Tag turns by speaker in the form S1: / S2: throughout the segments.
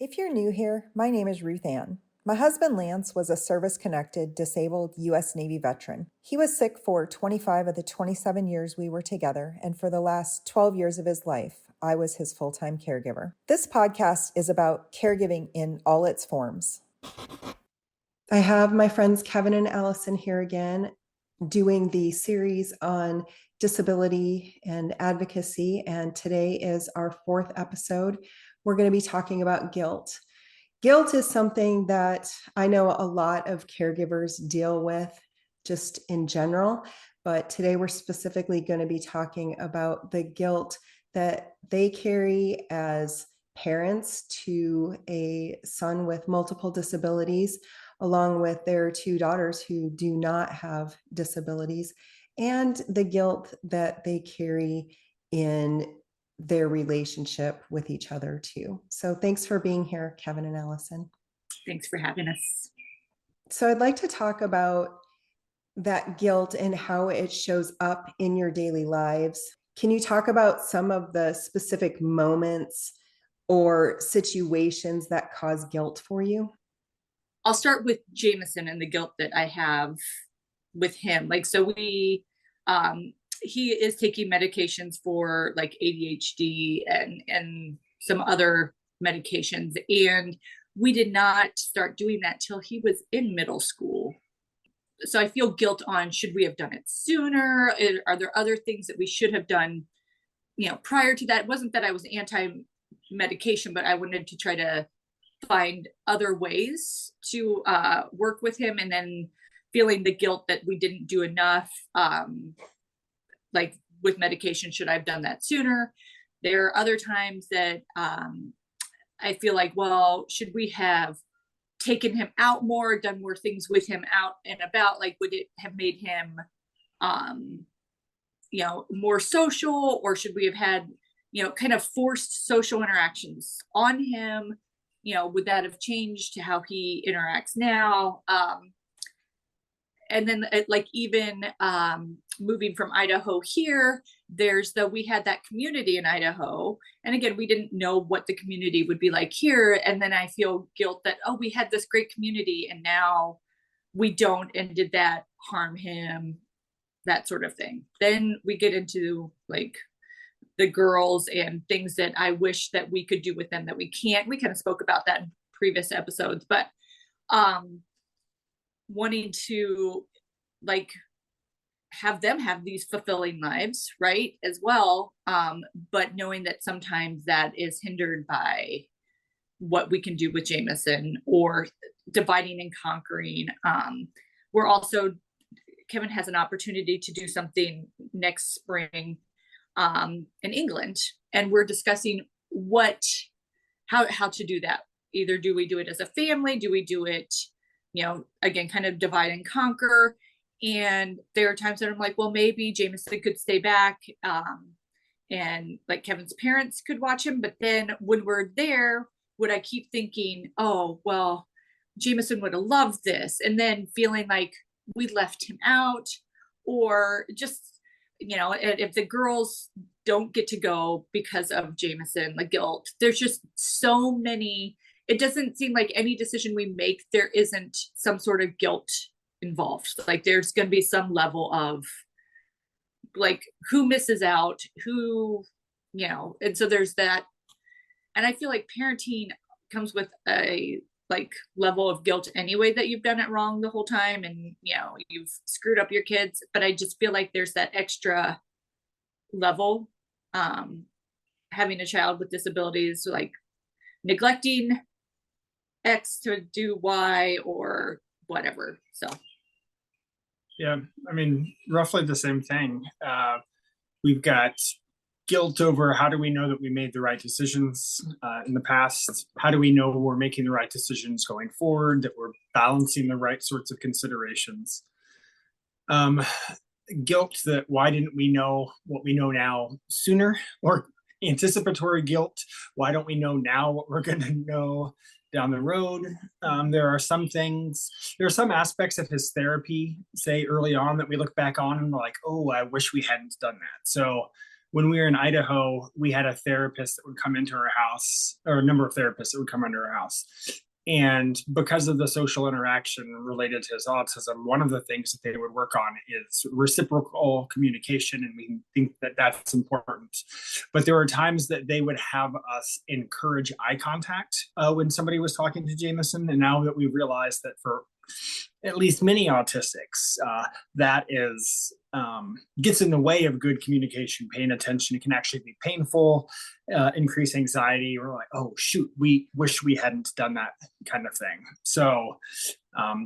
S1: If you're new here, my name is Ruth Ann. My husband Lance was a service-connected, disabled U.S. Navy veteran. He was sick for 25 of the 27 years we were together, and for the last 12 years of his life, I was his full-time caregiver. This podcast is about caregiving in all its forms. I have my friends Kevin and Allison here again, doing the series on disability and advocacy, and today is our fourth episode. We're going to be talking about guilt. Guilt is something that I know a lot of caregivers deal with just in general, but today we're specifically going to be talking about the guilt that they carry as parents to a son with multiple disabilities, along with their two daughters who do not have disabilities, and the guilt that they carry in their relationship with each other too. So thanks for being here, Kevin and Allison.
S2: Thanks for having us.
S1: So I'd like to talk about that guilt and how it shows up in your daily lives. Can you talk about some of the specific moments or situations that cause guilt for you?
S2: I'll start with Jameson and the guilt that I have with him. He is taking medications for like ADHD and some other medications. And we did not start doing that till he was in middle school. So I feel guilt on, should we have done it sooner? Are there other things that we should have done, prior to that? It wasn't that I was anti-medication, but I wanted to try to find other ways to work with him, and then feeling the guilt that we didn't do enough. Like with medication, should I have done that sooner? There are other times that I feel like, well, should we have taken him out more, done more things with him out and about? Like, would it have made him, more social, or should we have had, kind of forced social interactions on him? Would that have changed to how he interacts now? And then even moving from Idaho here, we had that community in Idaho. And again, we didn't know what the community would be like here. And then I feel guilt that, we had this great community and now we don't. And did that harm him? That sort of thing. Then we get into like the girls and things that I wish that we could do with them that we can't. We kind of spoke about that in previous episodes, but wanting to have them have these fulfilling lives, right, as well, but knowing that sometimes that is hindered by what we can do with Jameson or dividing and conquering. We're also, Kevin has an opportunity to do something next spring in England, and we're discussing how to do that. Either do we do it as a family? Do we do it, again, kind of divide and conquer? And there are times that I'm like, well, maybe Jameson could stay back, and like Kevin's parents could watch him. But then when we're there, would I keep thinking, oh, well, Jameson would have loved this, and then feeling like we left him out, or just, if the girls don't get to go because of Jameson, the guilt, there's just so many. It doesn't seem like any decision we make, there isn't some sort of guilt involved. Like there's going to be some level of like who misses out, who, and so there's that. And I feel like parenting comes with a level of guilt anyway, that you've done it wrong the whole time and, you've screwed up your kids. But I just feel like there's that extra level, having a child with disabilities, like neglecting X to do Y or whatever. So
S3: yeah, I mean, roughly the same thing. We've got guilt over how do we know that we made the right decisions in the past? How do we know we're making the right decisions going forward, that we're balancing the right sorts of considerations? Guilt that why didn't we know what we know now sooner? Or anticipatory guilt, why don't we know now what we're going to know down the road? There are some aspects of his therapy, say early on, that we look back on and we're like, oh, I wish we hadn't done that. So when we were in Idaho, we had a therapist that would come into our house, or a number of therapists that would come into our house. And because of the social interaction related to his autism, one of the things that they would work on is reciprocal communication. And we think that that's important. But there were times that they would have us encourage eye contact when somebody was talking to Jameson. And now that we've realized that for at least many autistics, that is gets in the way of good communication. Paying attention, it can actually be painful, increase anxiety. We're like, oh shoot, we wish we hadn't done that kind of thing. So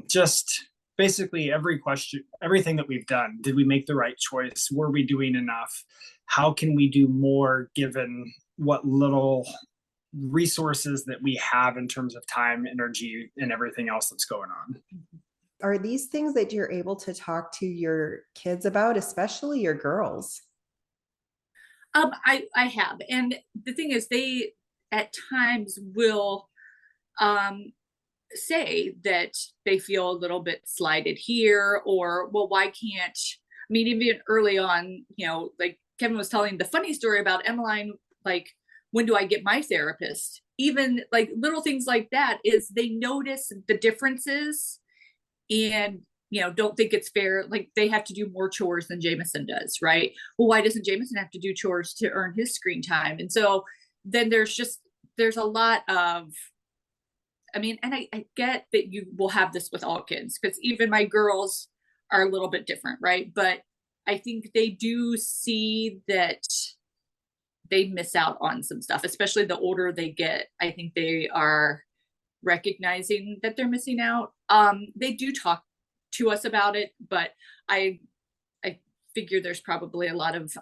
S3: just basically every question, everything that we've done, did we make the right choice? Were we doing enough? How can we do more given what little resources that we have in terms of time, energy, and everything else that's going on?
S1: Are these things that you're able to talk to your kids about, especially your girls?
S2: I have, and the thing is, they at times will say that they feel a little bit slighted here, or well, why can't, I mean, even early on, like Kevin was telling the funny story about Emmeline, like, when do I get my therapist? Even like little things like that, is they notice the differences and don't think it's fair. Like they have to do more chores than Jameson does, right? Well, why doesn't Jameson have to do chores to earn his screen time? And so then there's a lot of, I mean, and I get that you will have this with all kids, because even my girls are a little bit different, right? But I think they do see that they miss out on some stuff, especially the older they get. I think they are recognizing that they're missing out. They do talk to us about it, but I figure there's probably a lot of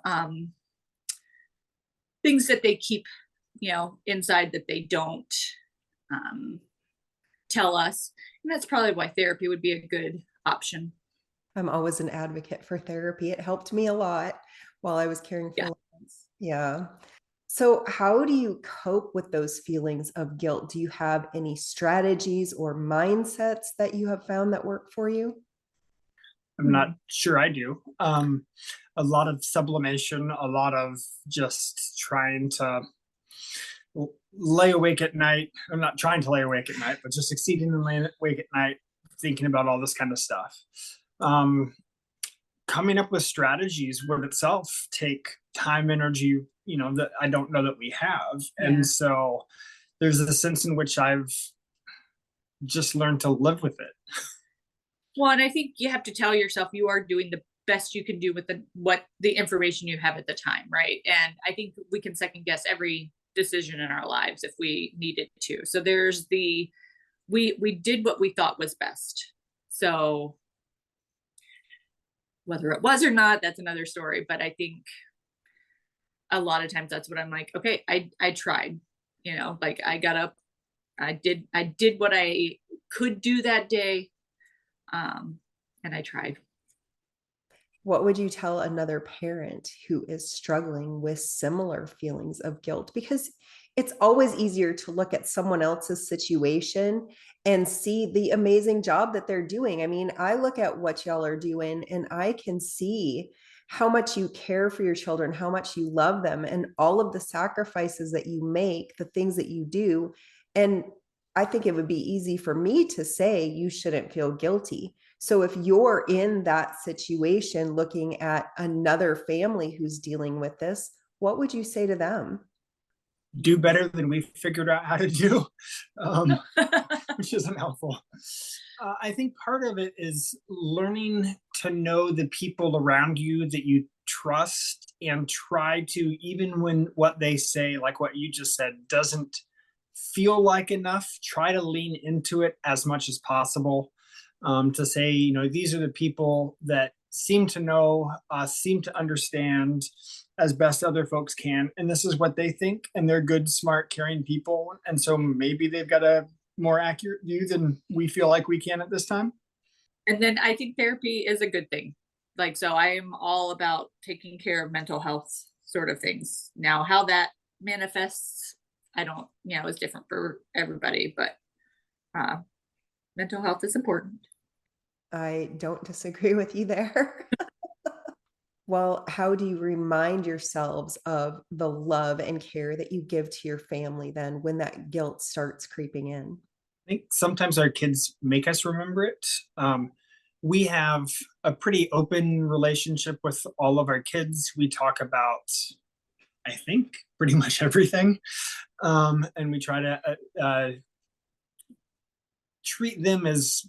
S2: things that they keep, inside that they don't tell us. And that's probably why therapy would be a good option.
S1: I'm always an advocate for therapy. It helped me a lot while I was caring for Lance. Yeah. So how do you cope with those feelings of guilt? Do you have any strategies or mindsets that you have found that work for you?
S3: I'm not sure I do. A lot of sublimation, a lot of just trying to lay awake at night. I'm not trying to lay awake at night, but just succeeding in laying awake at night, thinking about all this kind of stuff. Coming up with strategies would itself take time, energy, that I don't know that we have. Yeah. And so there's a sense in which I've just learned to live with it.
S2: Well, and I think you have to tell yourself you are doing the best you can do with the information you have at the time, right? And I think we can second guess every decision in our lives if we needed to. So there's we did what we thought was best. So whether it was or not, that's another story. But I think a lot of times that's what I'm like, okay, I tried, like I got up, I did what I could do that day. And I tried.
S1: What would you tell another parent who is struggling with similar feelings of guilt? Because it's always easier to look at someone else's situation and see the amazing job that they're doing. I mean, I look at what y'all are doing and I can see how much you care for your children, how much you love them, and all of the sacrifices that you make, the things that you do. And I think it would be easy for me to say you shouldn't feel guilty. So if you're in that situation looking at another family who's dealing with this, what would you say to them?
S3: Do better than we figured out how to do, which isn't helpful. I think part of it is learning to know the people around you that you trust and try to, even when what they say, like what you just said, doesn't feel like enough, try to lean into it as much as possible, to say, these are the people that seem to know us, seem to understand as best other folks can, and this is what they think, and they're good, smart, caring people, and so maybe they've got a more accurate view than we feel like we can at this time.
S2: And then I think therapy is a good thing. Like, so I am all about taking care of mental health sort of things. Now, how that manifests, I don't, is different for everybody, but mental health is important.
S1: I don't disagree with you there.
S4: Well, how do you remind yourselves of the love and care that you give to your family then when that guilt starts creeping in?
S3: I think sometimes our kids make us remember it. We have a pretty open relationship with all of our kids. We talk about, I think, pretty much everything. And we try to treat them as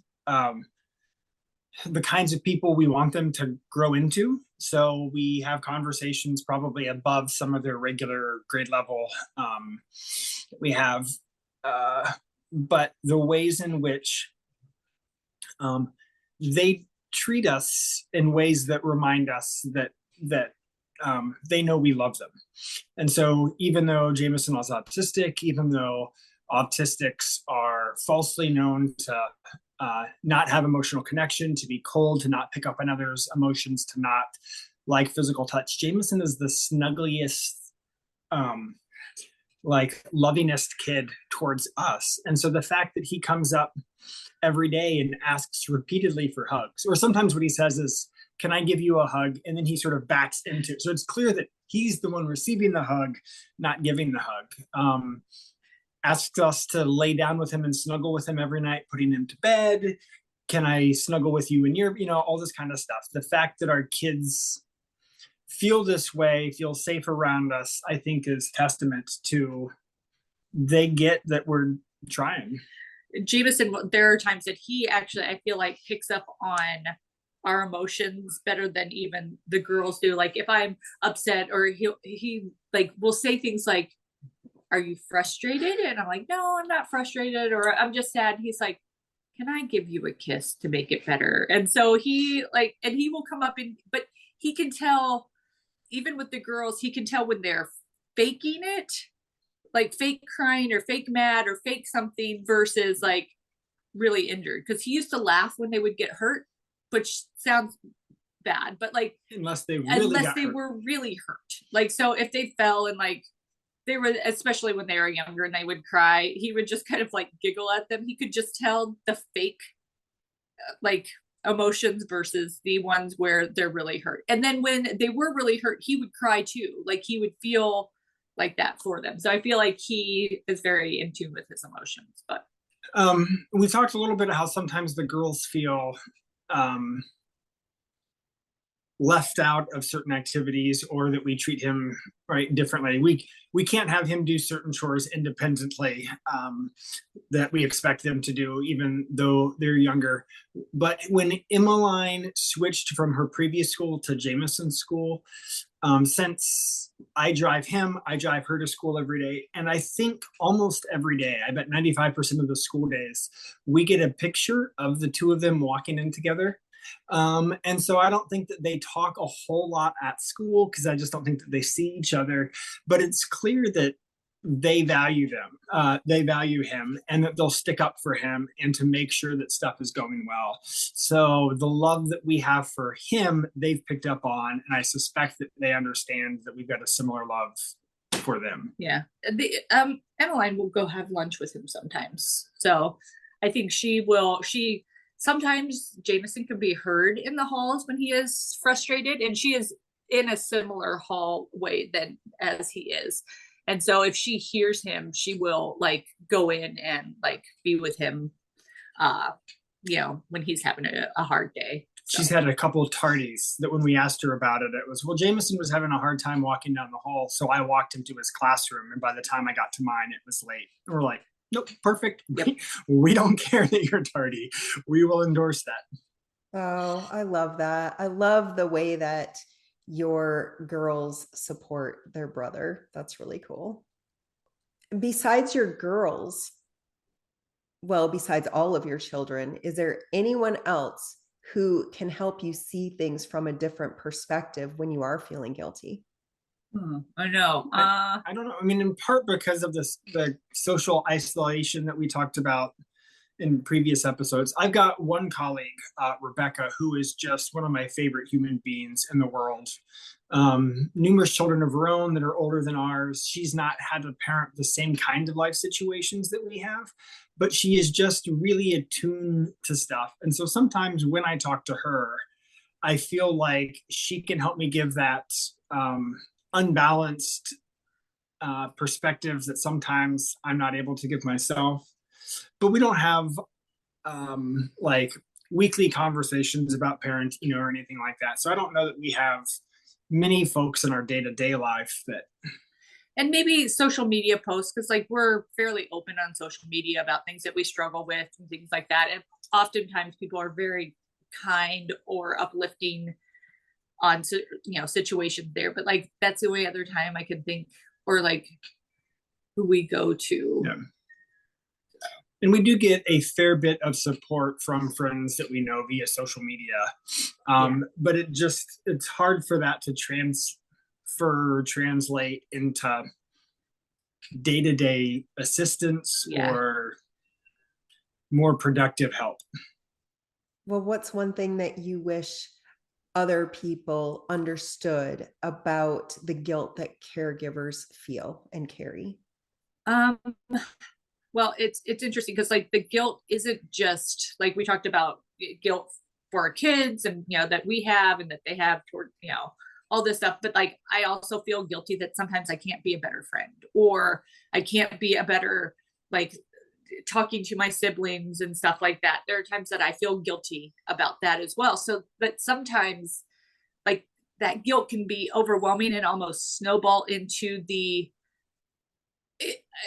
S3: the kinds of people we want them to grow into. So we have conversations probably above some of their regular grade level. We have, but the ways in which they treat us in ways that remind us that they know we love them. And so even though Jameson was autistic, even though autistics are falsely known to not have emotional connection, to be cold, to not pick up on others' emotions, to not like physical touch, Jameson is the snuggliest, like lovingest kid towards us. And so the fact that he comes up every day and asks repeatedly for hugs, or sometimes what he says is, "Can I give you a hug?" And then he sort of backs into it. So it's clear that he's the one receiving the hug, not giving the hug. Asks us to lay down with him and snuggle with him every night, putting him to bed. Can I snuggle with you in your, all this kind of stuff. The fact that our kids feel this way, feel safe around us, I think is testament to they get that we're trying.
S2: Jameson, there are times that he actually, I feel like, picks up on our emotions better than even the girls do. Like if I'm upset, or he like will say things like, "Are you frustrated?" And I'm like, "No, I'm not frustrated," or "I'm just sad." He's like, "Can I give you a kiss to make it better?" And so he will come up but he can tell, even with the girls, he can tell when they're faking it, like fake crying or fake mad or fake something versus like really injured. Because he used to laugh when they would get hurt, which sounds bad, but like
S3: unless they
S2: were really hurt. Like, so if they fell and like they were, especially when they were younger and they would cry, he would just kind of like giggle at them. He could just tell the fake like emotions versus the ones where they're really hurt. And then when they were really hurt, he would cry too. Like he would feel like that for them. So I feel like he is very in tune with his emotions. But
S3: we talked a little bit about how sometimes the girls feel left out of certain activities, or that we treat him differently. We can't have him do certain chores independently that we expect them to do, even though they're younger. But when Emmeline switched from her previous school to Jameson's school, since I drive her to school every day. And I think almost every day, I bet 95% of the school days, we get a picture of the two of them walking in together. And so I don't think that they talk a whole lot at school, because I just don't think that they see each other. But it's clear that they value him, and that they'll stick up for him and to make sure that stuff is going well. So the love that we have for him, they've picked up on, and I suspect that they understand that we've got a similar love for them.
S2: Yeah. Emmeline will go have lunch with him sometimes. So I think sometimes Jameson can be heard in the halls when he is frustrated, and she is in a similar hallway as he is. And so if she hears him, she will like go in and like be with him, when he's having a hard day. So.
S3: She's had a couple of tardies that when we asked her about it, it was, well, Jameson was having a hard time walking down the hall. So I walked him to his classroom. And by the time I got to mine, it was late. And we're like, nope, perfect. Yep. We don't care that you're tardy. We will endorse that.
S4: Oh, I love that. I love the way that your girls support their brother. That's really cool. Besides your girls, well, besides all of your children, is there anyone else who can help you see things from a different perspective when you are feeling guilty?
S2: I know.
S3: I don't know. I mean, in part because of the social isolation that we talked about in previous episodes. I've got one colleague, Rebecca, who is just one of my favorite human beings in the world. Numerous children of her own that are older than ours. She's not had to parent the same kind of life situations that we have, but she is just really attuned to stuff. And so sometimes when I talk to her, I feel like she can help me give that unbalanced perspective that sometimes I'm not able to give myself. But we don't have like weekly conversations about parenting or anything like that. So I don't know that we have many folks in our day-to-day life that.
S2: And maybe social media posts, because like we're fairly open on social media about things that we struggle with and things like that. And oftentimes people are very kind or uplifting on, you know, situations there. But like that's the only other time I can think, or like who we go to.
S3: Yeah. And we do get a fair bit of support from friends that we know via social media. But it's hard for that to translate into day-to-day assistance or more productive help.
S4: Well, what's one thing that you wish other people understood about the guilt that caregivers feel and carry?
S2: Well, it's interesting because like the guilt isn't just like we talked about guilt for our kids and, you know, that we have and that they have toward, you know, all this stuff. But like, I also feel guilty that sometimes I can't be a better friend, or I can't be a better, like talking to my siblings and stuff like that. There are times that I feel guilty about that as well. So, but sometimes like that guilt can be overwhelming and almost snowball into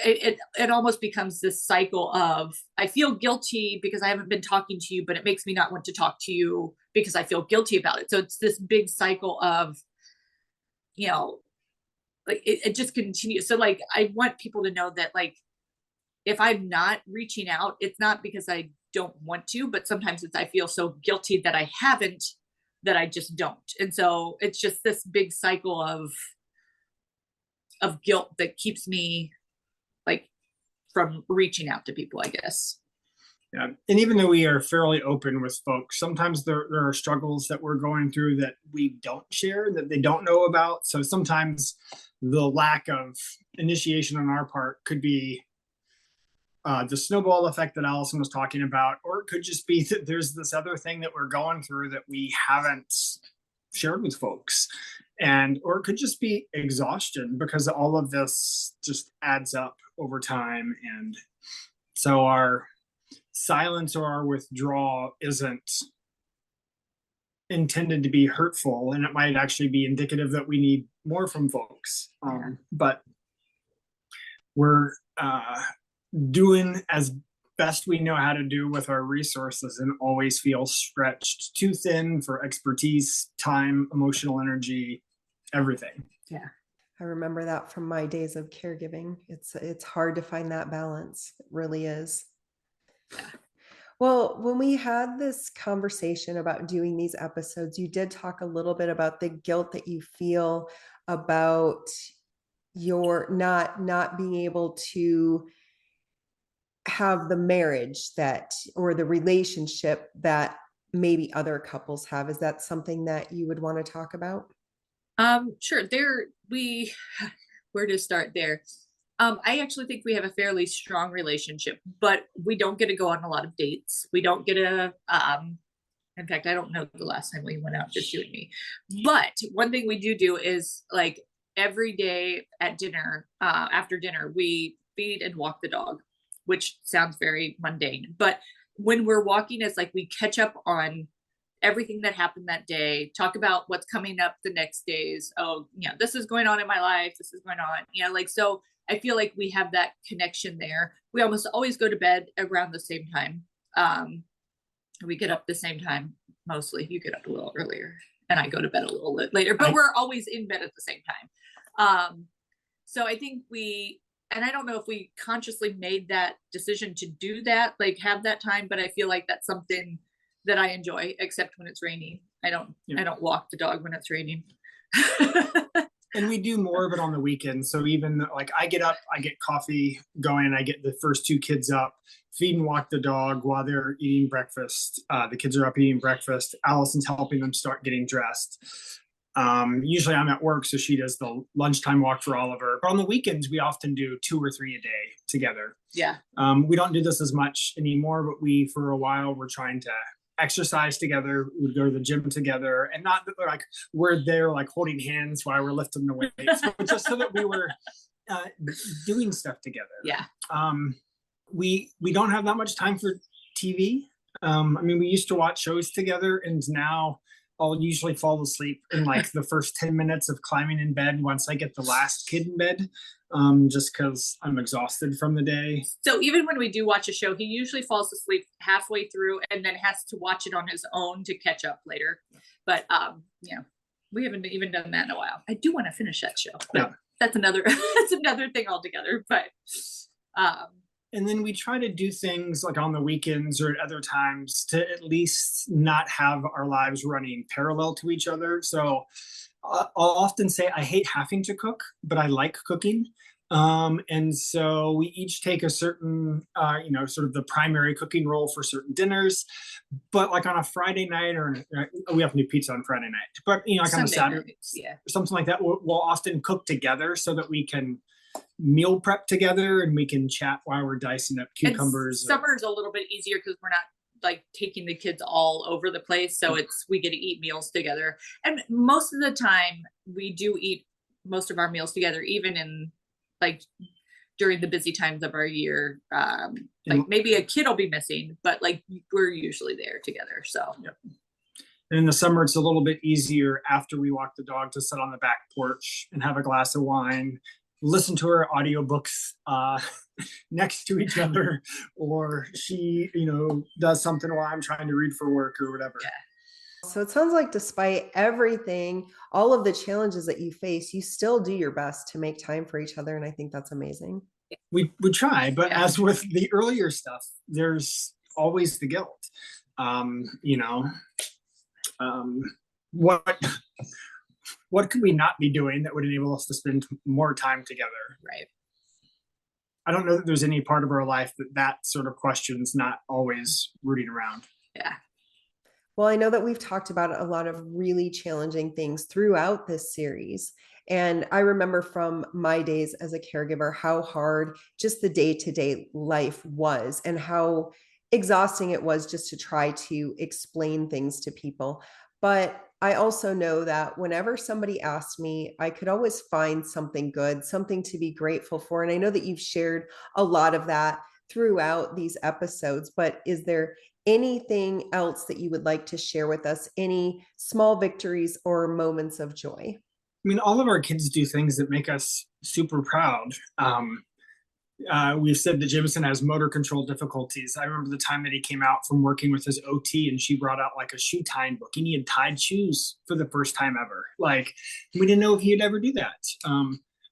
S2: it almost becomes this cycle of I feel guilty because I haven't been talking to you, but it makes me not want to talk to you because I feel guilty about it. So it's this big cycle of, you know, like it just continues. So like I want people to know that like if I'm not reaching out, it's not because I don't want to, but sometimes it's I feel so guilty that I haven't, that I just don't. And so it's just this big cycle of guilt that keeps me like from reaching out to people, I guess.
S3: Yeah. And even though we are fairly open with folks, sometimes there are struggles that we're going through that we don't share, that they don't know about. So sometimes the lack of initiation on our part could be the snowball effect that Allison was talking about, or it could just be that there's this other thing that we're going through that we haven't shared with folks. Or it could just be exhaustion because all of this just adds up over time. And so our silence or our withdrawal isn't intended to be hurtful, and it might actually be indicative that we need more from folks. But we're doing as best we know how to do with our resources, and always feel stretched too thin for expertise, time, emotional energy, everything.
S2: Yeah.
S4: I remember that from my days of caregiving. It's hard to find that balance. It really is. Well, when we had this conversation about doing these episodes, you did talk a little bit about the guilt that you feel about your not being able to have the marriage that, or the relationship that maybe other couples have. Is that something that you would want to talk about?
S2: Sure. Where to start there? I actually think we have a fairly strong relationship, but we don't get to go on a lot of dates. We don't get to, in fact, I don't know the last time we went out, just you and me. But one thing we do is like every day at dinner, after dinner, we feed and walk the dog, which sounds very mundane. But when we're walking, it's like we catch up on everything that happened that day, talk about what's coming up the next days. Oh, you know, this is going on in my life. This is going on, you know, like, so I feel like we have that connection there. We almost always go to bed around the same time. We get up the same time. Mostly you get up a little earlier and I go to bed a little later, but we're always in bed at the same time. So I think and I don't know if we consciously made that decision to do that, like have that time, but I feel like that's something that I enjoy, except when it's raining. I don't walk the dog when it's raining.
S3: And we do more of it on the weekends. So even like I get up, I get coffee going, I get the first two kids up, feed and walk the dog while they're eating breakfast. The kids are up eating breakfast. Allison's helping them start getting dressed. Usually I'm at work, so she does the lunchtime walk for Oliver. But on the weekends, we often do 2 or 3 a day together.
S2: Yeah.
S3: We don't do this as much anymore, but for a while, we're trying to exercise together, we would go to the gym together, and not that like we're there like holding hands while we're lifting the weights, but just so that we were doing stuff together.
S2: Yeah.
S3: We don't have that much time for TV. I mean, we used to watch shows together, and now I'll usually fall asleep in like the first 10 minutes of climbing in bed once I get the last kid in bed, just because I'm exhausted from the day.
S2: So even when we do watch a show, he usually falls asleep halfway through and then has to watch it on his own to catch up later. But we haven't even done that in a while. I do want to finish that show, but that's another thing altogether. But
S3: and then we try to do things like on the weekends or at other times to at least not have our lives running parallel to each other. So I'll often say I hate having to cook, but I like cooking. And so we each take a certain, sort of the primary cooking role for certain dinners. But like on a Friday night, or we often do pizza on Friday night, but like on a Saturday, or something like that, we'll often cook together so that we can meal prep together and we can chat while we're dicing up cucumbers.
S2: Summer's a little bit easier because we're not like taking the kids all over the place, so we get to eat meals together, and most of the time we do eat most of our meals together, even in like during the busy times of our year. Like maybe a kid will be missing, but like we're usually there together. So
S3: and in the summer it's a little bit easier after we walk the dog to sit on the back porch and have a glass of wine, listen to her audiobooks next to each other, or she, does something while I'm trying to read for work or whatever.
S2: Yeah.
S4: So it sounds like despite everything, all of the challenges that you face, you still do your best to make time for each other. And I think that's amazing.
S3: We try, but as with the earlier stuff, there's always the guilt. What could we not be doing that would enable us to spend more time together?
S2: Right.
S3: I don't know that there's any part of our life that sort of question's not always rooting around.
S2: Yeah.
S4: Well, I know that we've talked about a lot of really challenging things throughout this series. And I remember from my days as a caregiver, how hard just the day-to-day life was and how exhausting it was just to try to explain things to people. But I also know that whenever somebody asked me, I could always find something good, something to be grateful for. And I know that you've shared a lot of that throughout these episodes, but is there anything else that you would like to share with us? Any small victories or moments of joy?
S3: I mean, all of our kids do things that make us super proud. We've said that Jameson has motor control difficulties. I remember the time that he came out from working with his OT and she brought out like a shoe tying book, and he had tied shoes for the first time ever. Like, we didn't know if he'd ever do that.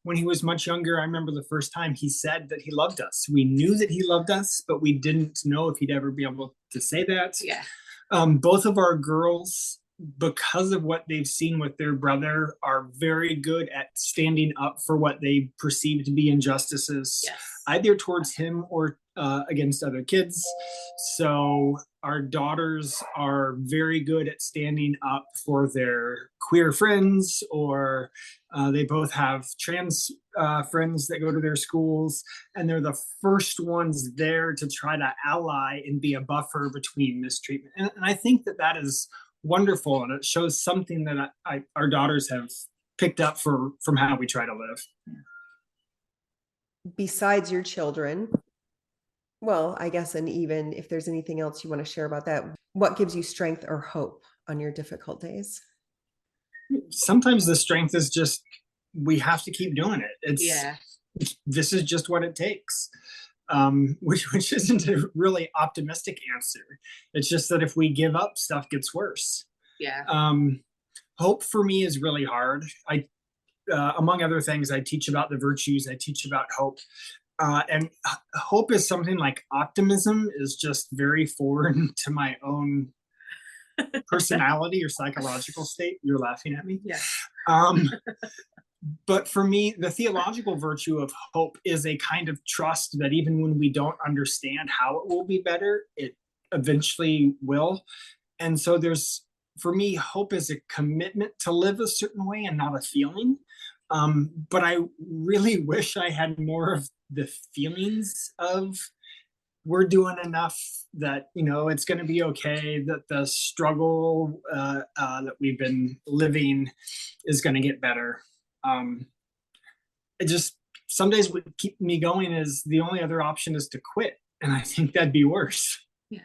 S3: When he was much younger, I remember the first time he said that he loved us. We knew that he loved us, but we didn't know if he'd ever be able to say that.
S2: Yeah.
S3: Both of our girls, because of what they've seen with their brother, are very good at standing up for what they perceive to be injustices, either towards him or against other kids. So our daughters are very good at standing up for their queer friends, or they both have trans friends that go to their schools, and they're the first ones there to try to ally and be a buffer between mistreatment. And I think that is wonderful, and it shows something that our daughters have picked up from how we try to live.
S4: Besides your children, well, I guess, and even if there's anything else you want to share about that, what gives you strength or hope on your difficult days?
S3: Sometimes the strength is just, we have to keep doing it. This is just what it takes. Which isn't a really optimistic answer. It's just that if we give up, stuff gets worse.
S2: Yeah.
S3: Hope for me is really hard. Among other things, I teach about the virtues. I teach about hope. And hope is something like optimism is just very foreign to my own personality or psychological state. You're laughing at me.
S2: Yeah.
S3: But for me, the theological virtue of hope is a kind of trust that even when we don't understand how it will be better, it eventually will. And so for me, hope is a commitment to live a certain way and not a feeling. But I really wish I had more of the feelings of we're doing enough, that, you know, it's going to be okay, that the struggle that we've been living is going to get better. It just, some days what keep me going is the only other option is to quit. And I think that'd be worse.
S2: Yeah.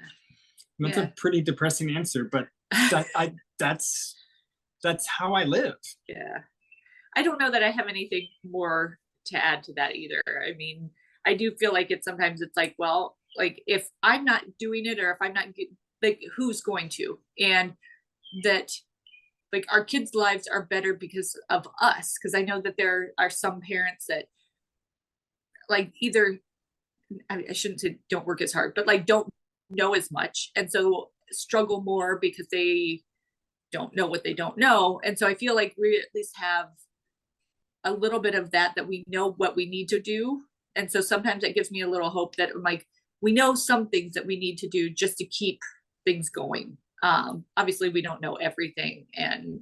S3: That's
S2: Yeah.
S3: a pretty depressing answer, but that's how I live.
S2: Yeah. I don't know that I have anything more to add to that either. I mean, I do feel like sometimes it's like, well, like if I'm not doing it, or if I'm not like, who's going to? And that like our kids' lives are better because of us. Cause I know that there are some parents that like either, I shouldn't say don't work as hard, but like don't know as much. And so struggle more because they don't know what they don't know. And so I feel like we at least have a little bit of that we know what we need to do. And so sometimes that gives me a little hope that like, we know some things that we need to do just to keep things going. Obviously we don't know everything. And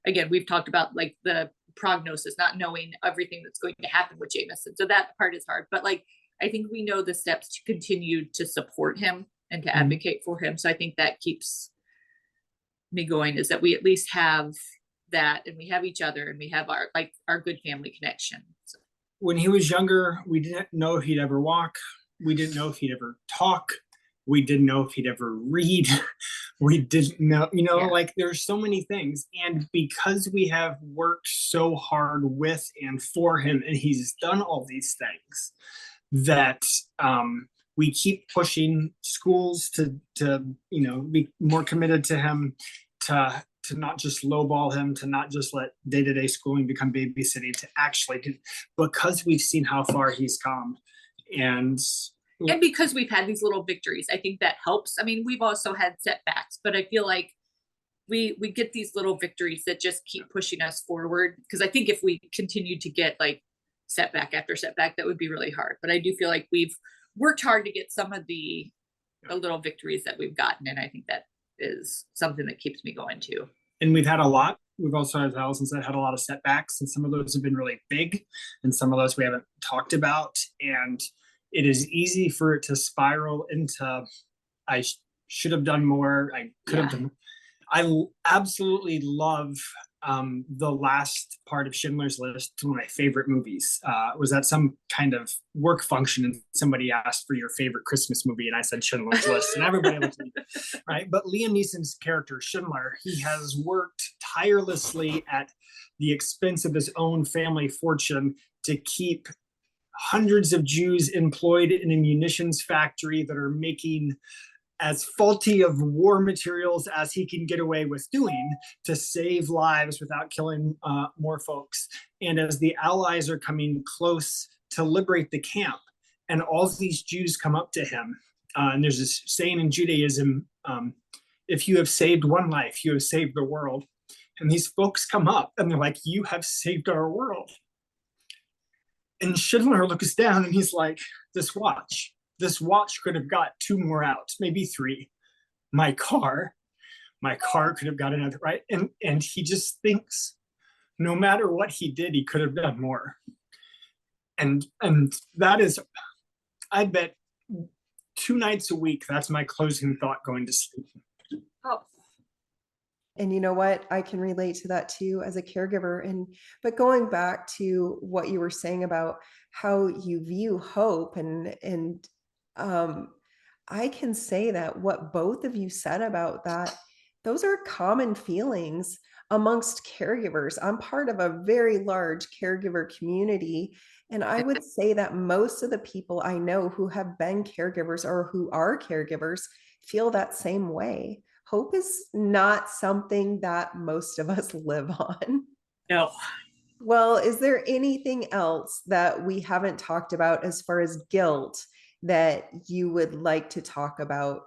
S2: again, we've talked about like the prognosis, not knowing everything that's going to happen with Jameson. So that part is hard, but like, I think we know the steps to continue to support him and to advocate for him. So I think that keeps me going, is that we at least have that, and we have each other, and we have our good family connection. So.
S3: When he was younger, we didn't know if he'd ever walk. We didn't know if he'd ever talk. We didn't know if he'd ever read. We didn't know, like there's so many things. And because we have worked so hard with and for him, and he's done all these things, that we keep pushing schools to be more committed to him, to not just lowball him, to not just let day-to-day schooling become babysitting, to actually do, because we've seen how far he's come. And
S2: because we've had these little victories, I think that helps. I mean, we've also had setbacks, but I feel like we get these little victories that just keep pushing us forward. Because I think if we continue to get like setback after setback, that would be really hard. But I do feel like we've worked hard to get some of the little victories that we've gotten. And I think that is something that keeps me going too.
S3: And we've had a lot. We've also, as Allison said, had a lot of setbacks, and some of those have been really big, and some of those we haven't talked about. And it is easy for it to spiral into, I should have done more. I could have done. I absolutely love the last part of Schindler's List, one of my favorite movies. Was at some kind of work function, and somebody asked for your favorite Christmas movie, and I said Schindler's List, and everybody looked at me, right? But Liam Neeson's character, Schindler, he has worked tirelessly at the expense of his own family fortune to keep hundreds of Jews employed in a munitions factory that are making as faulty of war materials as he can get away with doing, to save lives without killing more folks. And as the Allies are coming close to liberate the camp, and all of these Jews come up to him, and there's this saying in Judaism, if you have saved one life, you have saved the world. And these folks come up and they're like, you have saved our world. And Schindler looks down and he's like, this watch could have got 2 more out, maybe 3. My car could have got another, right? And he just thinks, no matter what he did, he could have done more. And that is, I bet 2 nights a week, that's my closing thought going to sleep.
S2: Oh.
S4: And you know what? I can relate to that too as a caregiver. But going back to what you were saying about how you view hope, and I can say that what both of you said about that, those are common feelings amongst caregivers. I'm part of a very large caregiver community, and I would say that most of the people I know who have been caregivers or who are caregivers feel that same way. Hope is not something that most of us live on.
S2: No.
S4: Well, is there anything else that we haven't talked about as far as guilt that you would like to talk about?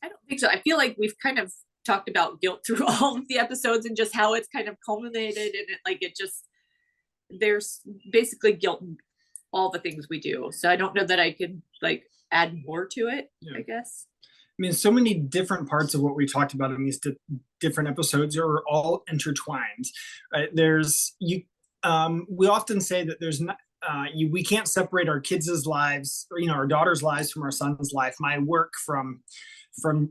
S2: I don't think so. I feel like we've kind of talked about guilt through all of the episodes, and just how it's kind of culminated, and there's basically guilt in all the things we do. So I don't know that I could add more to it, I guess.
S3: I mean, so many different parts of what we talked about in these different episodes are all intertwined, right? We often say that there's not, we can't separate our kids' lives, or, our daughter's lives from our son's life. My work from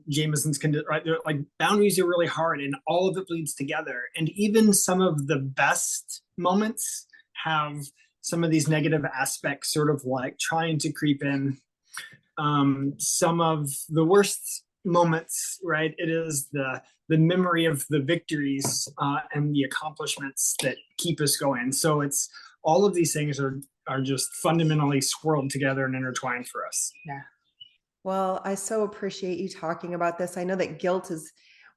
S3: Jameson's condition, right? Like boundaries are really hard, and all of it bleeds together. And even some of the best moments have some of these negative aspects, sort of like trying to creep in. Some of the worst moments, right? It is the memory of the victories and the accomplishments that keep us going. So it's all of these things are just fundamentally swirled together and intertwined for us.
S2: Yeah.
S4: Well, I so appreciate you talking about this. I know that guilt is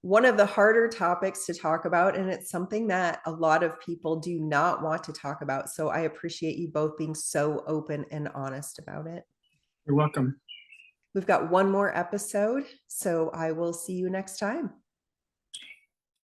S4: one of the harder topics to talk about, and it's something that a lot of people do not want to talk about. So I appreciate you both being so open and honest about it.
S3: You're welcome.
S4: We've got one more episode, so I will see you next time.